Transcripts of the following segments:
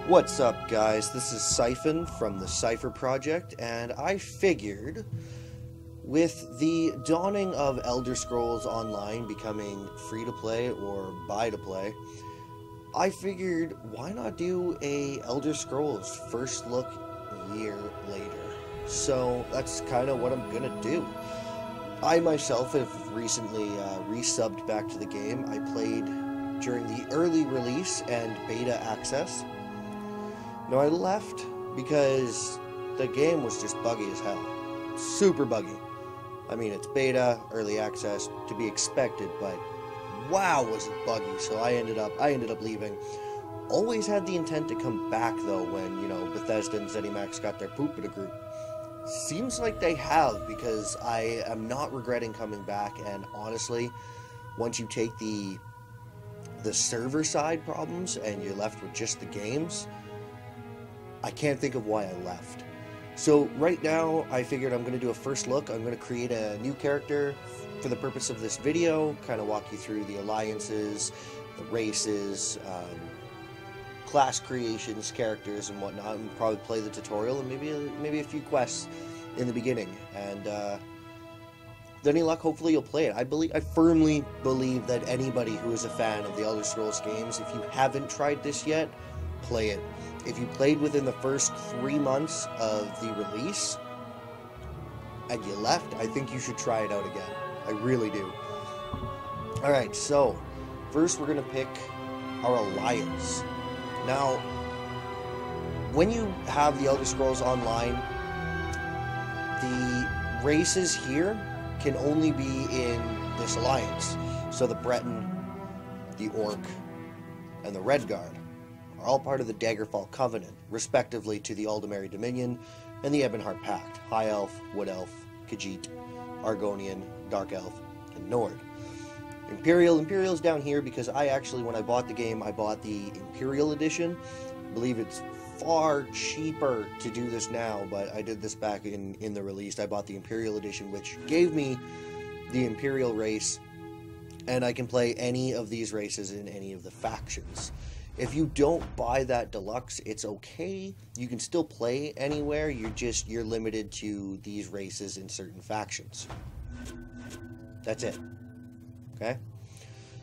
What's up, guys? This is Cyphyn from the Cypher Project, and I figured with the dawning of Elder Scrolls Online becoming free-to-play or buy-to-play, I figured why not do a Elder Scrolls first look a year later. So that's kind of what I'm gonna do. I myself have recently resubbed back to the game. I played during the early release and beta access. No, I left because the game was just buggy as hell. Super buggy. I mean, it's beta, early access, to be expected, but wow, was it buggy. So I ended up leaving. Always had the intent to come back, though, when, you know, Bethesda and ZeniMax got their poop in a group. Seems like they have, because I am not regretting coming back, and honestly, once you take the server side problems and you're left with just the games, I can't think of why I left. So right now, I figured I'm going to do a first look. I'm going to create a new character for the purpose of this video, kind of walk you through the alliances, the races, class creations, characters, and whatnot, and probably play the tutorial and maybe a few quests in the beginning. And with any luck, hopefully you'll play it. I firmly believe that anybody who is a fan of the Elder Scrolls games, if you haven't tried this yet, play it. If you played within the first 3 months of the release and you left, I think you should try it out again. I really do. Alright, so first we're going to pick our alliance. Now, when you have the Elder Scrolls Online, the races here can only be in this alliance. So the Breton, the Orc, and the Redguard are all part of the Daggerfall Covenant, respectively to the Aldemary Dominion and the Ebonheart Pact: High Elf, Wood Elf, Khajiit, Argonian, Dark Elf, and Nord. Imperial's down here because I actually, when I bought the game, I bought the Imperial Edition. I believe it's far cheaper to do this now, but I did this back in the release. I bought the Imperial Edition, which gave me the Imperial race, and I can play any of these races in any of the factions. If you don't buy that deluxe, it's okay. You can still play anywhere. You're limited to these races in certain factions. That's it. Okay?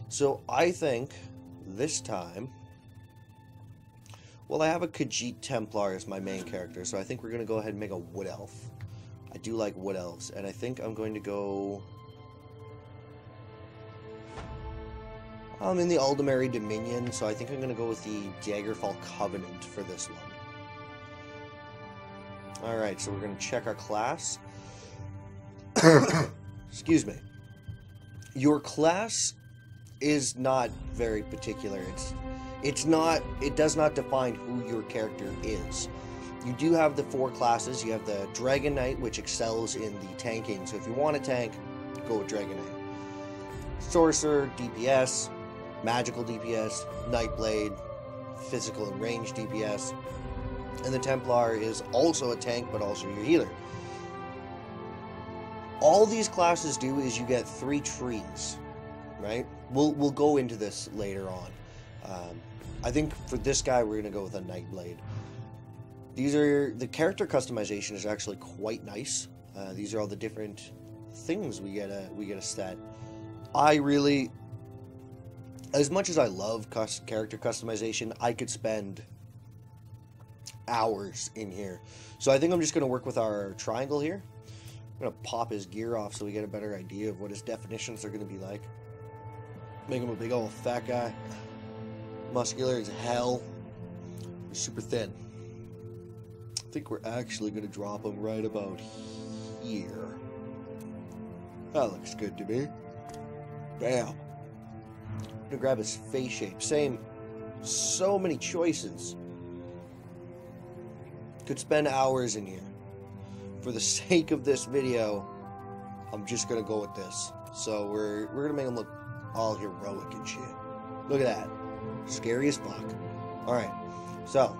So I think this time, well, I have a Khajiit Templar as my main character, so I think we're going to go ahead and make a Wood Elf. I do like Wood Elves, and I think I'm going to go... I'm in the Aldemary Dominion, so I think I'm going to go with the Daggerfall Covenant for this one. Alright, so we're going to check our class. Excuse me. Your class is not very particular. It does not define who your character is. You do have the 4 classes. You have the Dragon Knight, which excels in the tanking, so if you want a tank, go with Dragon Knight. Sorcerer, DPS, Magical DPS, Nightblade, Physical and Range DPS, and the Templar is also a tank, but also your healer. All these classes do is you get 3 trees, right? We'll go into this later on. I think for this guy we're gonna go with a Nightblade. The character customization is actually quite nice. These are all the different things we get a set. I really, as much as I love character customization, I could spend hours in here. So I think I'm just going to work with our triangle here. I'm going to pop his gear off so we get a better idea of what his definitions are going to be like. Make him a big old fat guy. Muscular as hell. Super thin. I think we're actually going to drop him right about here. That looks good to me. Bam. I'm gonna grab his face shape. Same. So many choices. Could spend hours in here. For the sake of this video, I'm just gonna go with this. So we're gonna make him look all heroic and shit. Look at that. Scary as fuck. Alright. So,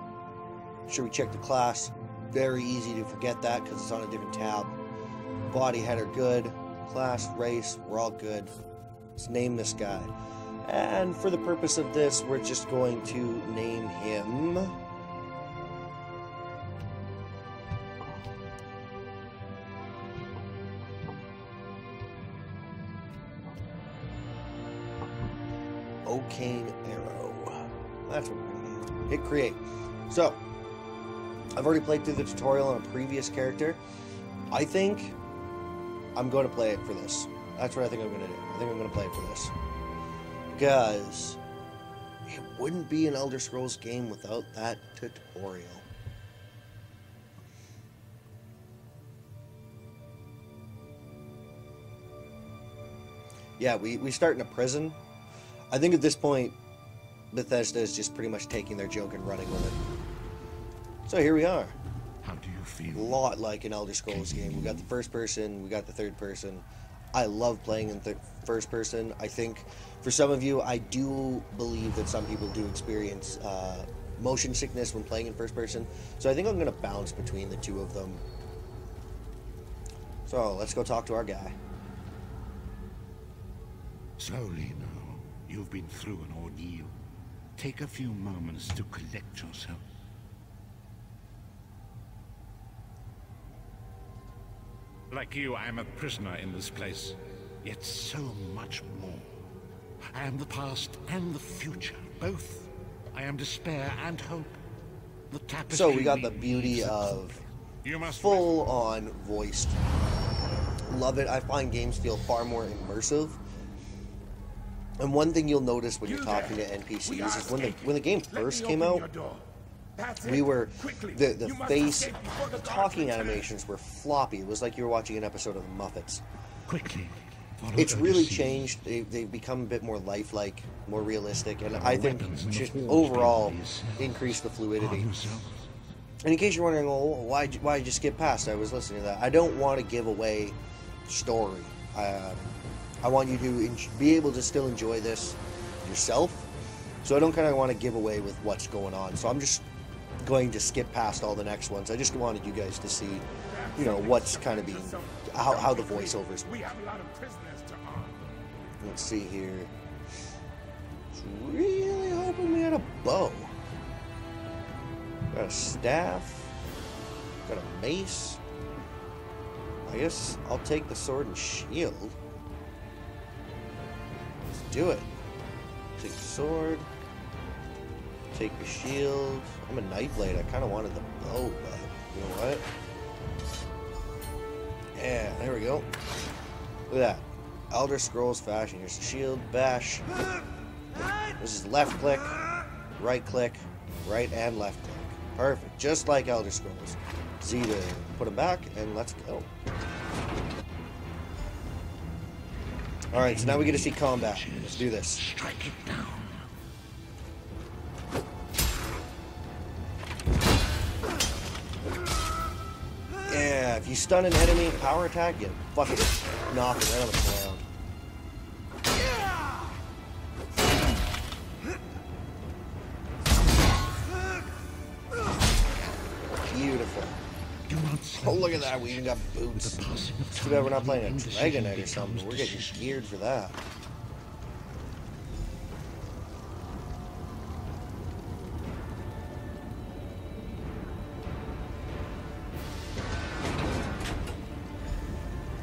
should we check the class? Very easy to forget that because it's on a different tab. Body header good. Class, race, we're all good. Let's name this guy. And for the purpose of this, we're just going to name him cocaine arrow. That's what we're going to do. Hit create. So, I've already played through the tutorial on a previous character. I think I'm going to play it for this. That's what I think I'm going to do. I think I'm going to play it for this. Because it wouldn't be an Elder Scrolls game without that tutorial. Yeah, we start in a prison. I think at this point, Bethesda is just pretty much taking their joke and running with it. So here we are. How do you feel? A lot like an Elder Scrolls game. We got the first person, we got the third person. I love playing in first person. I think for some of you, I do believe that some people do experience motion sickness when playing in first person. So I think I'm going to bounce between the two of them. So let's go talk to our guy. Slowly now. You've been through an ordeal. Take a few moments to collect yourself. Like you, I am a prisoner in this place. Yet so much more. I am the past and the future, both. I am despair and hope. The tapestry. So we got the beauty of full-on voiced. Love it. I find games feel far more immersive. And one thing you'll notice when you're talking to NPCs is when the game first came out, we were the face talking animations were floppy. It was like you were watching an episode of The Muppets. Quickly. It's really changed. They've become a bit more lifelike, more realistic, and I think just overall increased the fluidity. And in case you're wondering, well, why'd you skip past? I was listening to that. I don't want to give away story. I want you to be able to still enjoy this yourself. So I don't kind of want to give away with what's going on. So I'm just going to skip past all the next ones. I just wanted you guys to see, you know, what's kind of being, how the voiceovers. Let's see here. I was really hoping we had a bow. Got a staff. Got a mace. I guess I'll take the sword and shield. Let's do it. Take the sword. Take the shield. I'm a Nightblade. I kind of wanted the bow, but you know what? Yeah, there we go. Look at that. Elder Scrolls fashion. Here's the shield. Bash. This is left click, right click, right and left click. Perfect. Just like Elder Scrolls. Z to put them back, and let's go. Alright, so now we get to see combat. Let's do this. Strike it down. Yeah, if you stun an enemy power attack, you fucking knock it right on the ground. Beautiful. Oh, look at that. We even got boots. Too bad we're not playing a Dragon Knight or something. We're getting geared for that.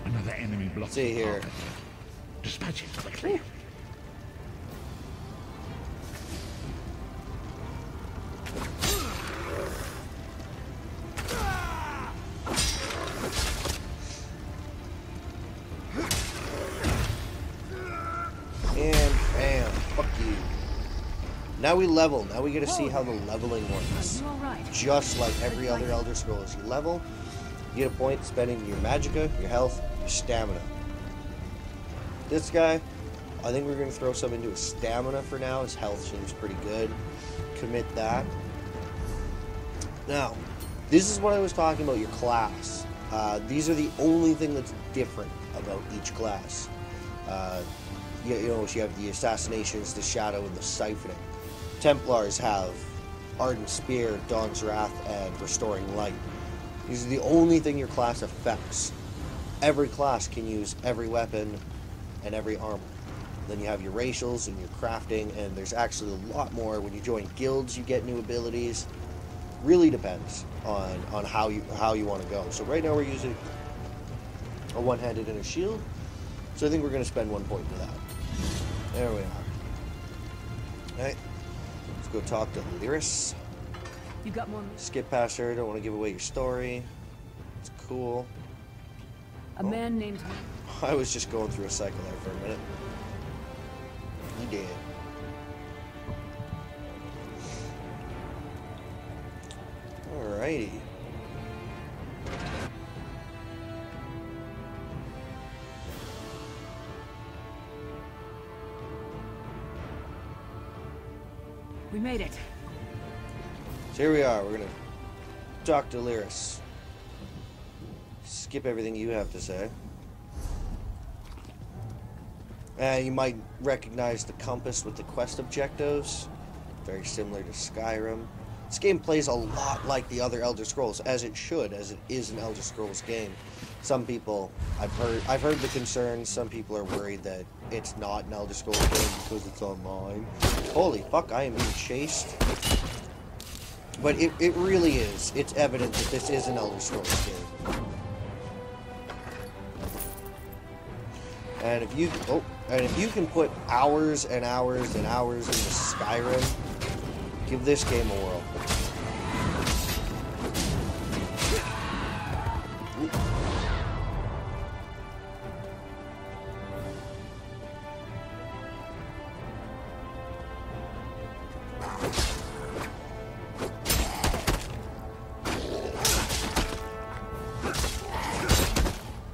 Another enemy block. Let's see here. Dispatch it quickly. And bam, fuck you. Now we level. Now we get to see how the leveling works. Just like every other Elder Scrolls. You level, you get a point spending your magicka, your health, your stamina. This guy, I think we're going to throw some into his stamina for now. His health seems pretty good. Commit that. Now, this is what I was talking about, your class. These are the only thing that's different about each class. You know, you have the assassinations, the shadow, and the siphoning. Templars have Ardent Spear, Dawn's Wrath, and Restoring Light. These are the only thing your class affects. Every class can use every weapon and every armor. Then you have your racials and your crafting, and there's actually a lot more. When you join guilds, you get new abilities. Really depends on how you want to go. So right now we're using a one-handed and a shield. So I think we're going to spend 1 point for that. There we are. Alright, let's go talk to Lyris. You got more? Skip past her, don't want to give away your story. It's cool. A man named... I was just going through a cycle there for a minute. He did. Alrighty. We made it. So here we are. We're gonna talk to Lyris. Skip everything you have to say. You might recognize the compass with the quest objectives. Very similar to Skyrim. This game plays a lot like the other Elder Scrolls, as it should, as it is an Elder Scrolls game. Some people, I've heard the concerns. Some people are worried that it's not an Elder Scrolls game because it's online. Holy fuck, I am being chased. But it really is. It's evident that this is an Elder Scrolls game. And if you can put hours and hours and hours into Skyrim, give this game a whirl.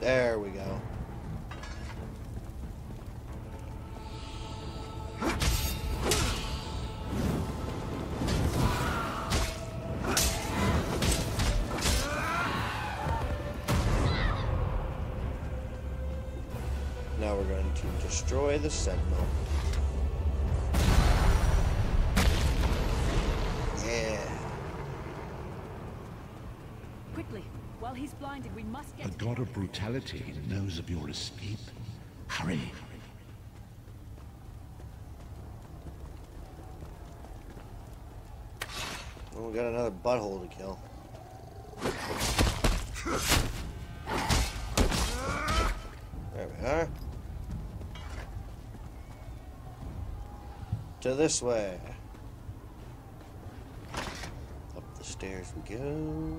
There we go. Now we're going to destroy the Sentinel. Yeah. Quickly, while he's blinded, we must get... The god of brutality knows of your escape. Hurry. Well, we got another butthole to kill. There we are. To this way. Up the stairs we go.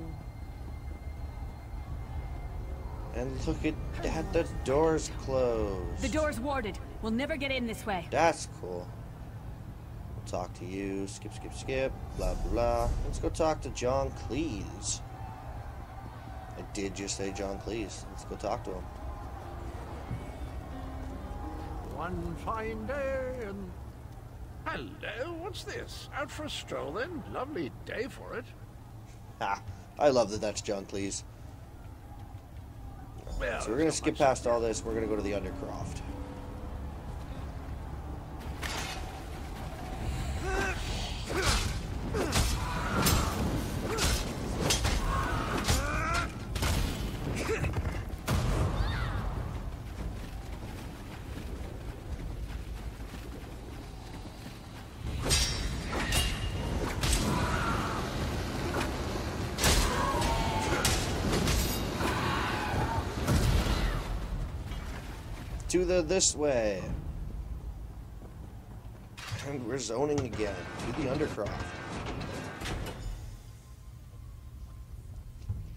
And look at that, the door's closed. The door's warded. We'll never get in this way. That's cool. We'll talk to you. Skip, skip, skip. Blah, blah. Let's go talk to John Cleese. I did just say John Cleese. Let's go talk to him. One fine day and... Hello, what's this? Out for a stroll then? Lovely day for it. Ha! I love that that's John Cleese. Well, So we're going to skip past all this. We're going to go to the Undercroft. To the this way. And we're zoning again. To the Undercroft.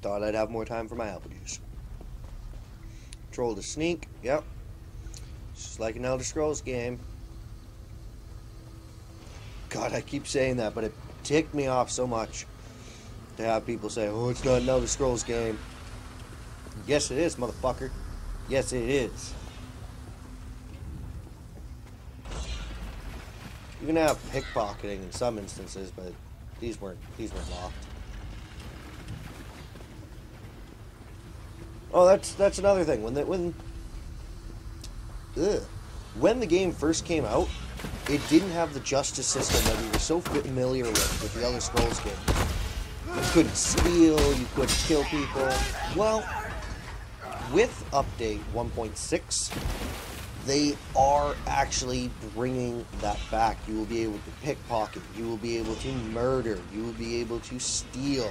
Thought I'd have more time for my abilities. Control to sneak. Yep. Just like an Elder Scrolls game. God, I keep saying that, but it ticked me off so much to have people say, oh, it's not an Elder Scrolls game. Yes, it is, motherfucker. Yes, it is. You can have pickpocketing in some instances, but these weren't locked. Oh, that's another thing. When the game first came out, it didn't have the justice system that we were so familiar with the Elder Scrolls games. You couldn't steal, you couldn't kill people. Well, with update 1.6, they are actually bringing that back. You will be able to pickpocket, you will be able to murder, you will be able to steal,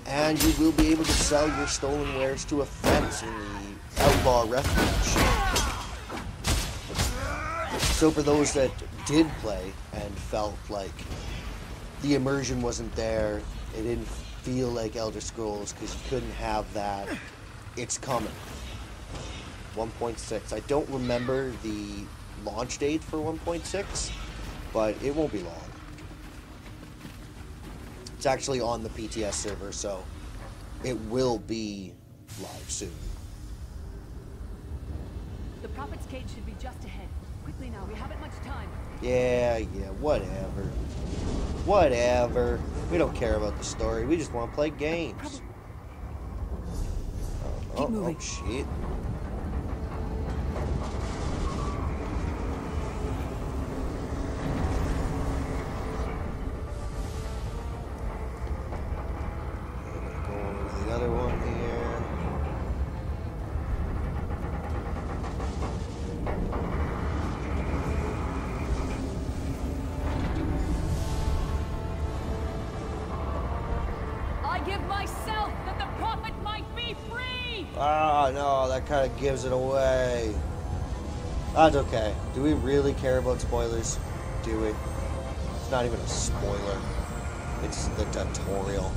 and you will be able to sell your stolen wares to a fence in the Outlaw Refuge. So for those that did play and felt like the immersion wasn't there, it didn't feel like Elder Scrolls because you couldn't have that, it's coming. 1.6. I don't remember the launch date for 1.6, but it won't be long. It's actually on the PTS server, so it will be live soon. The Prophet's Cage should be just ahead. Quickly now, we haven't much time. Yeah, whatever. Whatever. We don't care about the story. We just want to play games. Oh, shit. Ah, no, that kind of gives it away. That's okay. Do we really care about spoilers? Do we? It's not even a spoiler. It's the tutorial.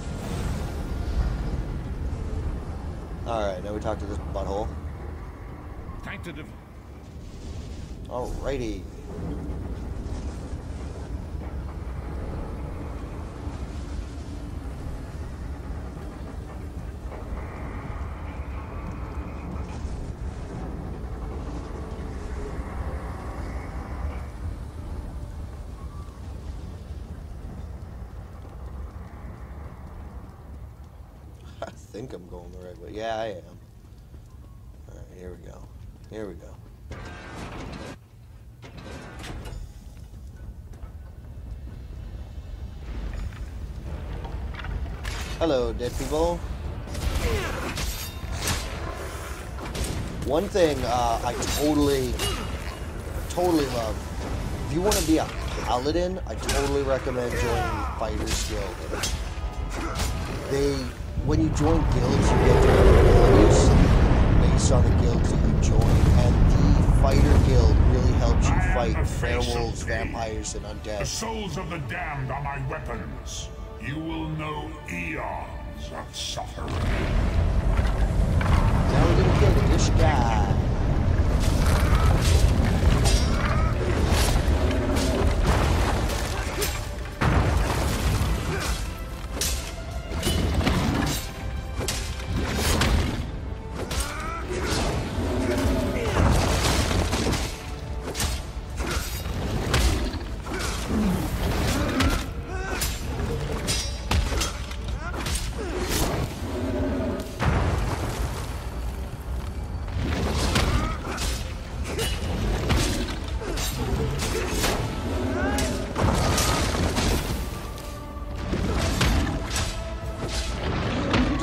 Alright, now we talk to this butthole. Alrighty. I think I'm going the right way. Yeah, I am. Alright, here we go. Here we go. Hello, dead people. One thing I totally love. If you want to be a paladin, I totally recommend joining Fighters Guild. When you join guilds, you get different abilities based on the guilds that you join, and the Fighter Guild really helps you fight werewolves, vampires, and undead. The souls of the damned are my weapons. You will know eons of suffering. Now we're gonna kill this guy.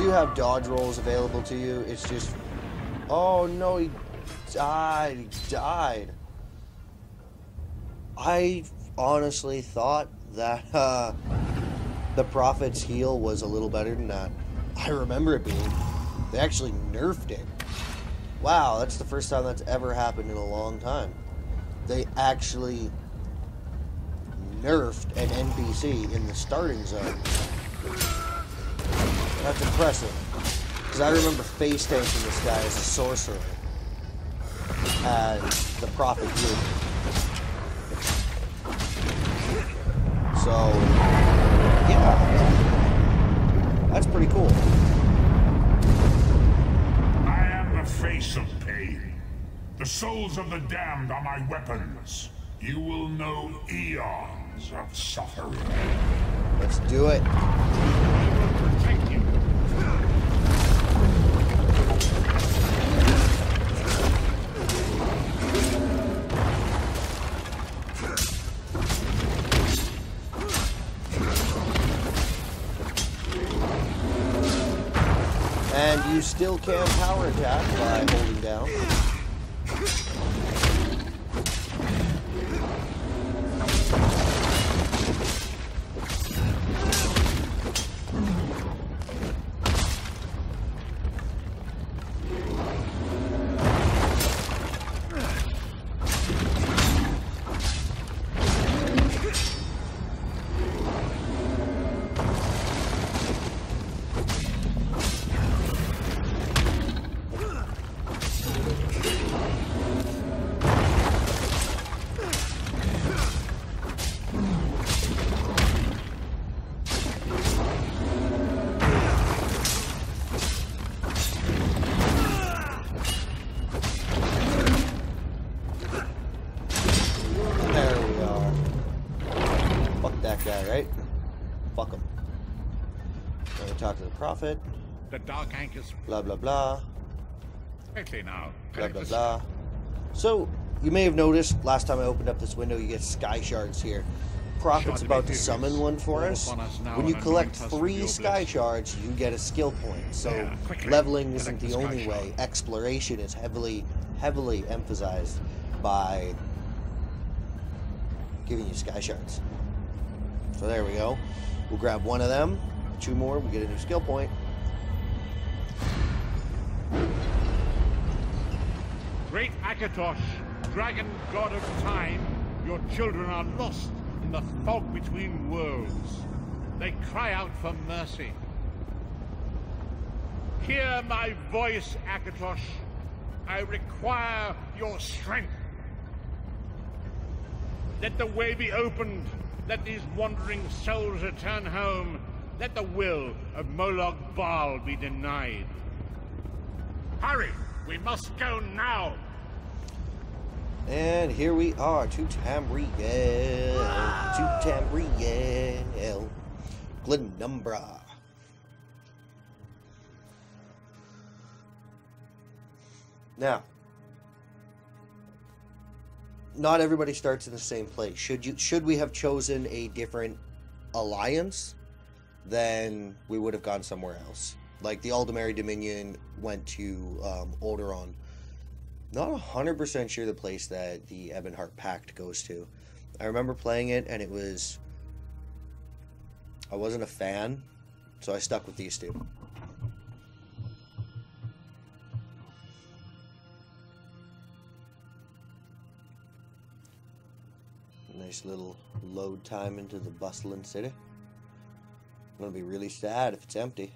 Have dodge rolls available to you. It's just, oh no, he died. I honestly thought that the Prophet's heal was a little better than that. I remember it being. They actually nerfed it. Wow, that's the first time that's ever happened in a long time. They actually nerfed an NPC in the starting zone. That's impressive. Because I remember face tanking this guy as a sorcerer. And the Prophet healed him. So, yeah. That's pretty cool. I am the face of pain. The souls of the damned are my weapons. You will know eons of suffering. Let's do it. Thank you. And you still can power attack by holding down. Let me talk to the prophet. The dark anchors. Blah, blah, blah. Quickly now. Blah, blah, blah. So, you may have noticed, last time I opened up this window, you get sky shards here. Prophet's about to summon one for us. When you collect 3 sky shards, you get a skill point. So, leveling isn't the only way. Exploration is heavily emphasized by giving you sky shards. So there we go. We'll grab one of them. 2 more, we get a new skill point. Great Akatosh, dragon god of time, your children are lost in the fog between worlds. They cry out for mercy. Hear my voice, Akatosh. I require your strength. Let the way be opened. Let these wandering souls return home. Let the will of Moloch Baal be denied. Hurry! We must go now! And here we are to Tamriel. Glenumbra. Now, not everybody starts in the same place. Should we have chosen a different alliance, then we would have gone somewhere else. Like the Aldemari Dominion went to Alderaan. Not 100% sure the place that the Ebonheart Pact goes to. I remember playing it and I wasn't a fan, so I stuck with these 2. Nice little load time into the bustling city. I'm gonna be really sad if it's empty.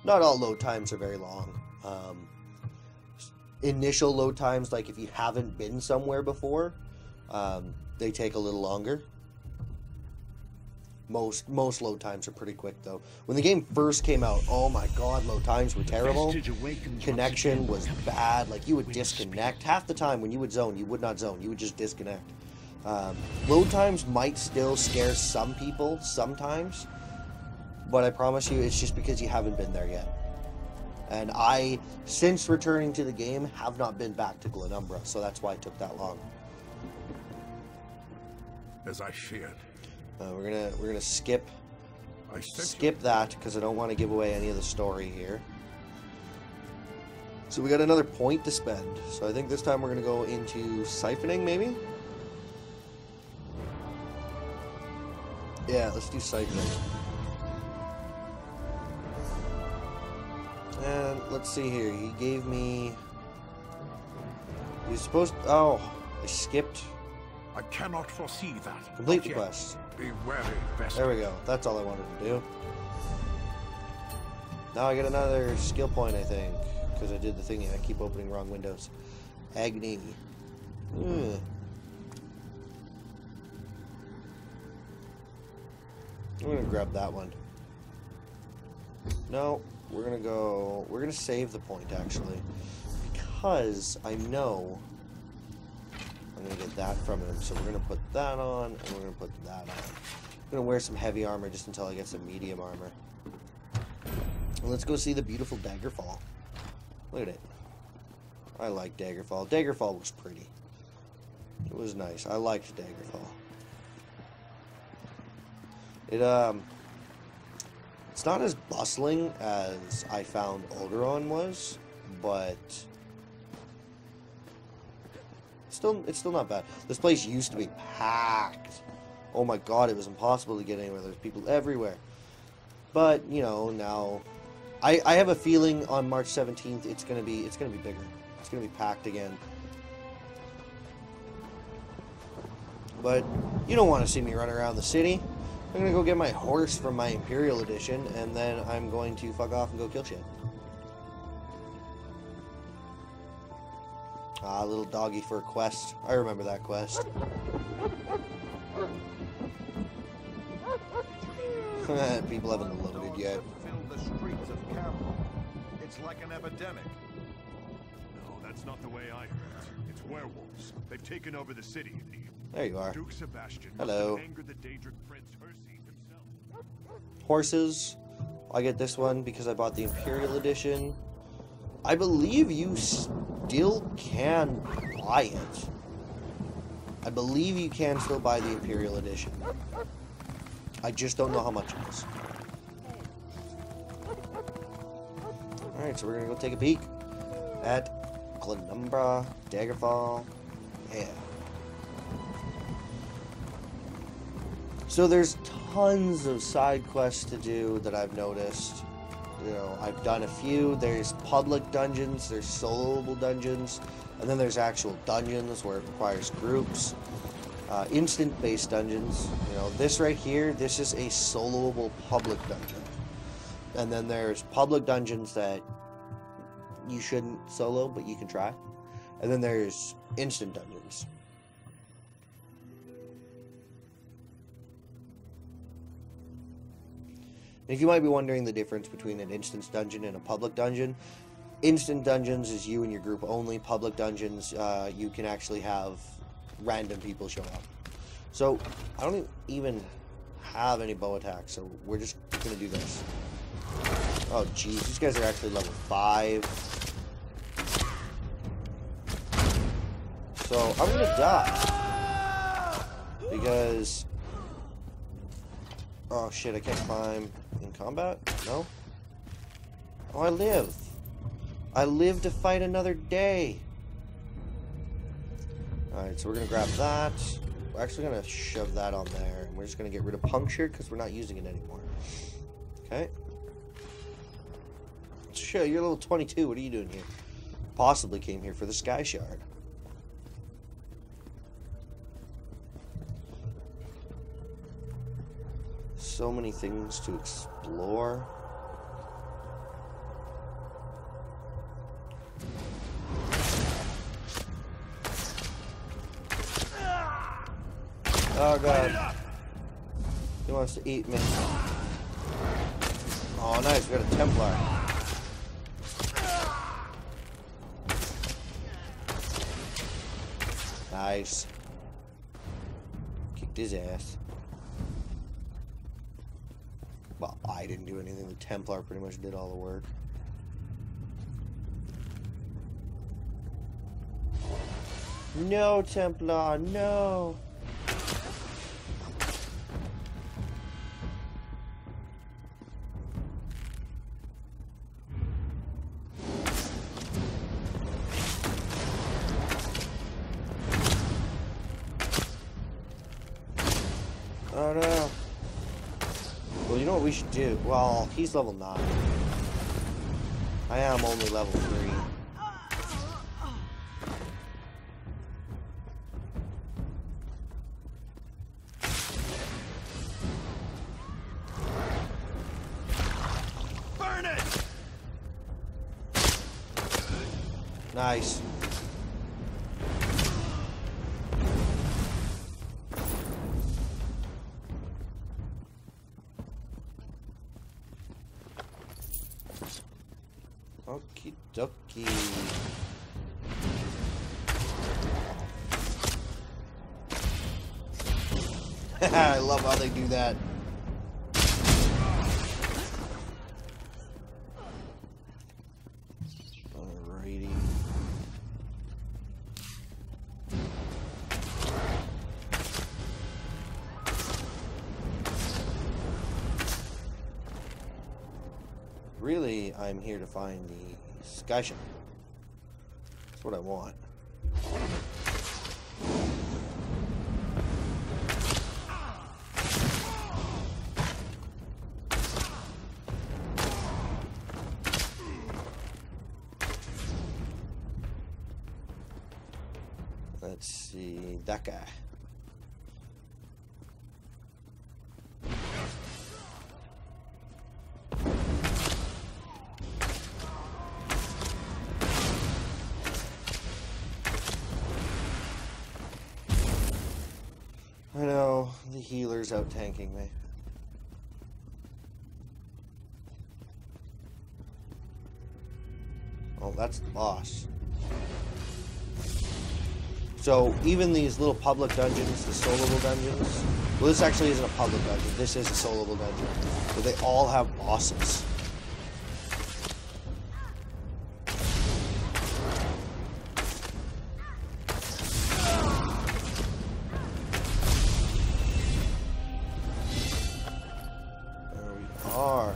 Not all load times are very long. Initial load times, like if you haven't been somewhere before, they take a little longer. Most load times are pretty quick though. When the game first came out, oh my god, load times were terrible. Connection was bad. Like you would disconnect. Half the time when you would zone, you would not zone. You would just disconnect. Load times might still scare some people sometimes, but I promise you it's just because you haven't been there yet. And I, since returning to the game, have not been back to Glenumbra, so that's why it took that long. As I feared. We're gonna skip that because I don't want to give away any of the story here. So we got another point to spend. So I think this time we're gonna go into siphoning, maybe. Yeah, let's do siphoning. And let's see here. He gave me. He's supposed. Oh, I skipped. I cannot foresee that. Complete the quest. Be wary, best. There we go. That's all I wanted to do. Now I get another skill point, I think, because I did the thingy. I keep opening wrong windows. Agni. I'm gonna grab that one. No, we're gonna save the point actually, because I know I'm gonna get that from him. So we're gonna put that on, and we're gonna put that on. I'm gonna wear some heavy armor just until I get some medium armor. And let's go see the beautiful Daggerfall. Look at it. I like Daggerfall. Daggerfall was pretty. It was nice. I liked Daggerfall. It's not as bustling as I found Alderaan was, but it's still not bad. This place used to be packed. Oh my god, it was impossible to get anywhere. There's people everywhere. But, you know, now I have a feeling on March 17th it's gonna be bigger. It's gonna be packed again. But you don't want to see me run around the city. I'm gonna go get my horse from my Imperial Edition, and then I'm going to fuck off and go kill shit. Ah, little doggy for a quest. I remember that quest. People haven't loaded yet. Fill the streets of Camelot. It's like an epidemic. No, that's not the way I heard it. It's werewolves. They've taken over the city. There you are. Duke Sebastian Hello. must have angered the Daedric prince Herse himself. Horses. I get this one because I bought the Imperial Edition. I believe you still can buy it. I believe you can still buy the Imperial Edition. I just don't know how much it is. Alright, so we're gonna go take a peek at Glenumbra, Daggerfall. Yeah. So there's tons of side quests to do that I've noticed. You know, I've done a few. There's public dungeons, there's soloable dungeons, and then there's actual dungeons where it requires groups. Instant-based dungeons. You know, this right here, this is a soloable public dungeon. And then there's public dungeons that you shouldn't solo, but you can try. And then there's instant dungeons. If you might be wondering the difference between an instance dungeon and a public dungeon, instant dungeons is you and your group only. Public dungeons, you can actually have random people show up. So, I don't even have any bow attacks, so we're just gonna do this. Oh jeez, these guys are actually level 5. So, I'm gonna die. Because... oh shit, I can't climb in combat? No? Oh, I live. I live to fight another day. Alright, so we're gonna grab that. We're actually gonna shove that on there. And we're just gonna get rid of puncture because we're not using it anymore. Okay. Sure, you're level 22. What are you doing here? Possibly came here for the Sky Shard. So many things to explore. Oh god. He wants to eat me. Oh nice, we got a Templar. Nice. Kicked his ass. Well, I didn't do anything. The Templar pretty much did all the work. No, Templar, no! Oh no. Well, you know what we should do? Well, he's level 9. I am only level 3. Burn it! Nice. Okie dokie. I love how they do that. Alrighty. Really, I'm here to find the Sky Shard. That's what I want. Let's see, that guy. I know, the healer's out tanking me. Oh, that's the boss. So even these little public dungeons, the soloable dungeons, well, this actually isn't a public dungeon, this is a soloable dungeon, but they all have bosses. There we are.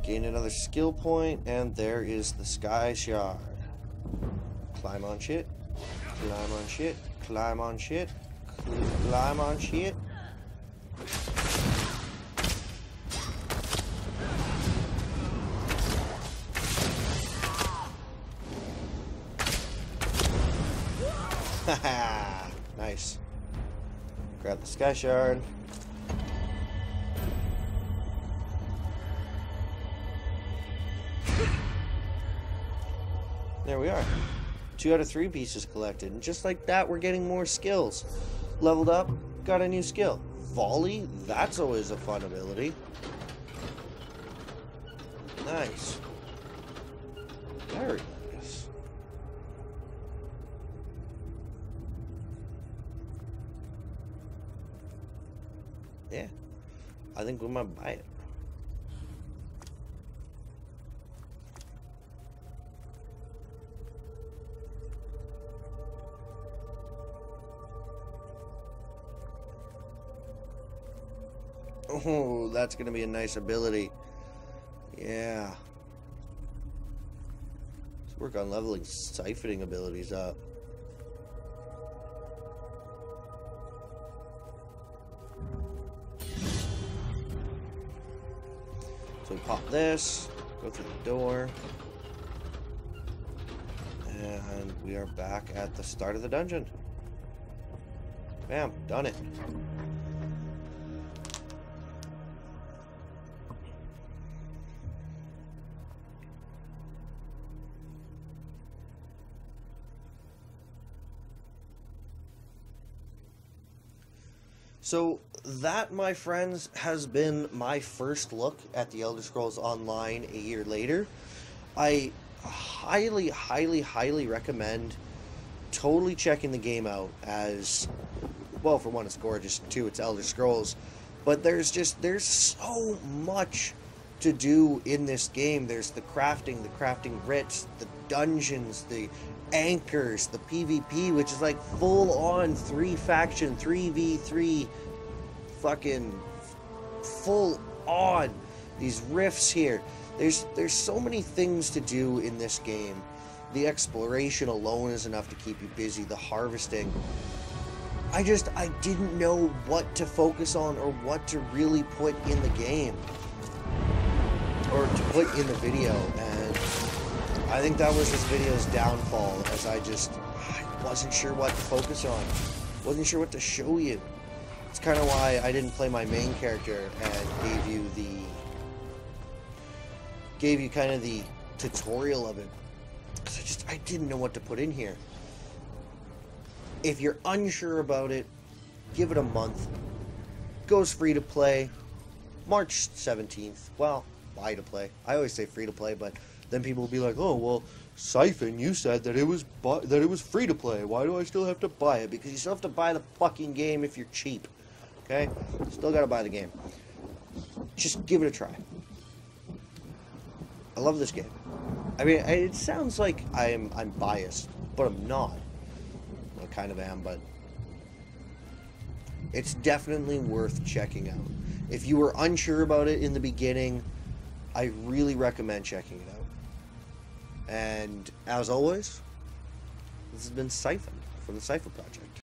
Gain another skill point, and there is the Sky Shard. Climb on shit, climb on shit, climb on shit, climb on shit. Haha, nice. Grab the Sky Shard. There we are. 2 out of 3 pieces collected. And just like that, we're getting more skills. Leveled up, got a new skill. Volley, that's always a fun ability. Nice. Very nice. Yeah. I think we might buy it. Oh, that's going to be a nice ability. Yeah. Let's work on leveling siphoning abilities up. So we pop this, go through the door, and we are back at the start of the dungeon. Bam, done it. So that, my friends, has been my first look at the Elder Scrolls Online a year later. I highly, highly, highly recommend totally checking the game out as, well, for one, it's gorgeous, two, it's Elder Scrolls, but there's so much to do in this game. There's the crafting writs, the dungeons, the anchors, the PvP, which is like full on 3-faction 3v3 fucking full on, these rifts here. There's so many things to do in this game. The exploration alone is enough to keep you busy. The harvesting, I didn't know what to focus on or what to really put in the game or to put in the video, and I think that was this video's downfall, as I wasn't sure what to focus on. Wasn't sure what to show you. It's kind of why I didn't play my main character and gave you kind of the tutorial of it. Because I didn't know what to put in here. If you're unsure about it, give it a month. Goes free to play March 17th. Well, buy to play. I always say free to play, but then people will be like, "Oh, well, Cyphyn, you said that it was free to play. Why do I still have to buy it?" Because you still have to buy the fucking game if you're cheap. Okay? Still gotta buy the game. Just give it a try. I love this game. I mean, it sounds like I'm biased, but I'm not. I kind of am, but it's definitely worth checking out. If you were unsure about it in the beginning, I really recommend checking it out. And as always, this has been Cyphyn from the Cypher Project.